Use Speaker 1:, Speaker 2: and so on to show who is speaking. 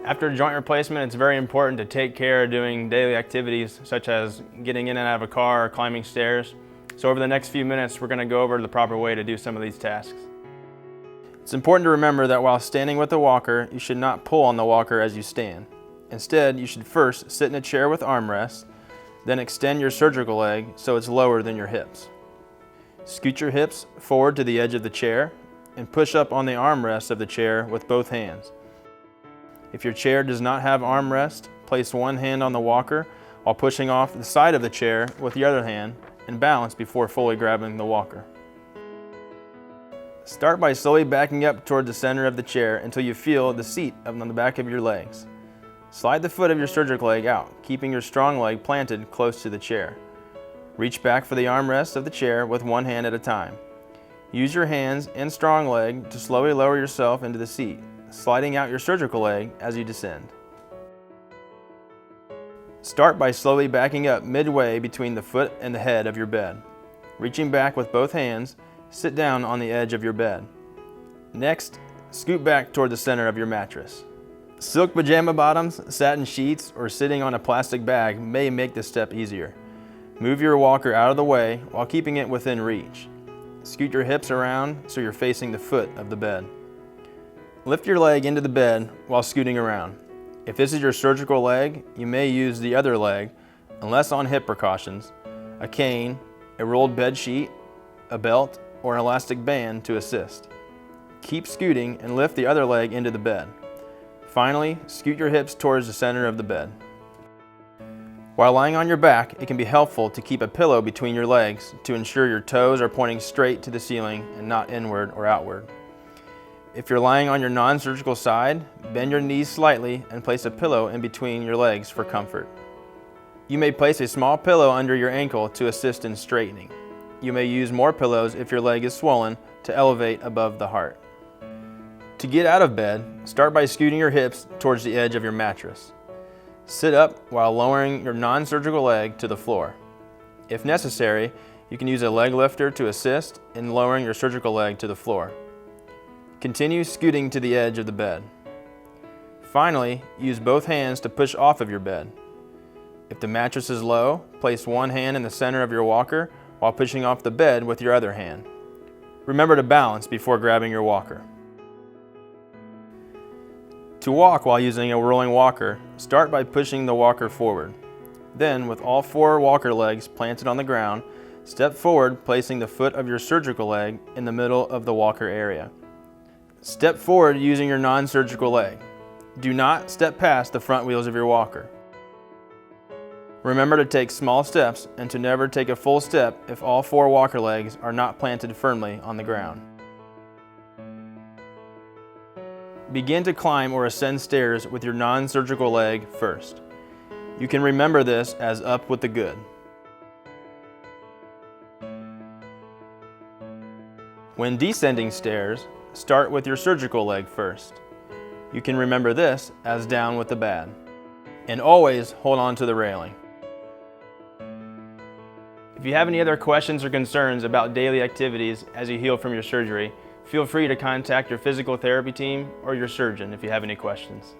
Speaker 1: After joint replacement, it's very important to take care of doing daily activities such as getting in and out of a car or climbing stairs. So over the next few minutes, we're going to go over the proper way to do some of these tasks. It's important to remember that while standing with the walker, you should not pull on the walker as you stand. Instead, you should first sit in a chair with armrests, then extend your surgical leg so it's lower than your hips. Scoot your hips forward to the edge of the chair and push up on the armrest of the chair with both hands. If your chair does not have armrest, place one hand on the walker while pushing off the side of the chair with the other hand and balance before fully grabbing the walker. Start by slowly backing up toward the center of the chair until you feel the seat on the back of your legs. Slide the foot of your surgical leg out, keeping your strong leg planted close to the chair. Reach back for the armrest of the chair with one hand at a time. Use your hands and strong leg to slowly lower yourself into the seat, sliding out your surgical leg as you descend. Start by slowly backing up midway between the foot and the head of your bed. Reaching back with both hands, sit down on the edge of your bed. Next, scoot back toward the center of your mattress. Silk pajama bottoms, satin sheets, or sitting on a plastic bag may make this step easier. Move your walker out of the way while keeping it within reach. Scoot your hips around so you're facing the foot of the bed. Lift your leg into the bed while scooting around. If this is your surgical leg, you may use the other leg, unless on hip precautions, a cane, a rolled bed sheet, a belt, or an elastic band to assist. Keep scooting and lift the other leg into the bed. Finally, scoot your hips towards the center of the bed. While lying on your back, it can be helpful to keep a pillow between your legs to ensure your toes are pointing straight to the ceiling and not inward or outward. If you're lying on your non-surgical side, bend your knees slightly and place a pillow in between your legs for comfort. You may place a small pillow under your ankle to assist in straightening. You may use more pillows if your leg is swollen to elevate above the heart. To get out of bed, start by scooting your hips towards the edge of your mattress. Sit up while lowering your non-surgical leg to the floor. If necessary, you can use a leg lifter to assist in lowering your surgical leg to the floor. Continue scooting to the edge of the bed. Finally, use both hands to push off of your bed. If the mattress is low, place one hand in the center of your walker while pushing off the bed with your other hand. Remember to balance before grabbing your walker. To walk while using a rolling walker, start by pushing the walker forward. Then, with all four walker legs planted on the ground, step forward, placing the foot of your surgical leg in the middle of the walker area. Step forward using your non-surgical leg. Do not step past the front wheels of your walker. Remember to take small steps and to never take a full step if all four walker legs are not planted firmly on the ground. Begin to climb or ascend stairs with your non-surgical leg first. You can remember this as up with the good. When descending stairs, start with your surgical leg first. You can remember this as down with the bad. And always hold on to the railing. If you have any other questions or concerns about daily activities as you heal from your surgery, feel free to contact your physical therapy team or your surgeon if you have any questions.